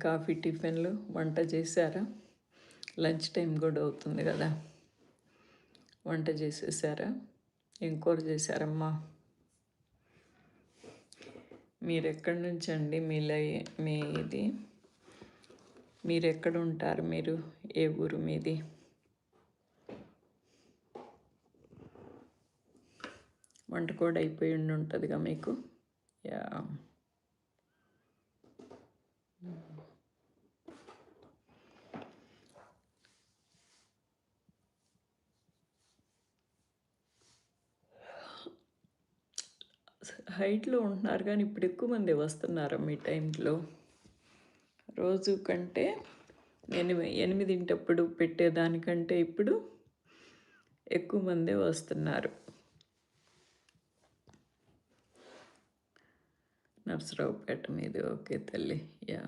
Coffee, టిఫిన్లు, వంట చేశారా? లంచ్ టైం కూడా అవుతుంది కదా. వంట చేసేసారా? ఏం కూర చేశారమ్మా? మీరెక్కడి నుంచి అండి? మీది మీరెక్కడ ఉంటారు? మీరు ఏ ఊరు మీది? వంట కూడా అయిపోయి ఉంటుందిగా మీకు. యా. హైట్లో ఉంటున్నారు కానీ ఇప్పుడు ఎక్కువ మంది వస్తున్నారా మీ టైంలో? రోజు కంటే 8 పెట్టేదానికంటే ఇప్పుడు ఎక్కువ మందే వస్తున్నారు. నర్సరావుపేట మీది. ఓకే తల్లి. యా.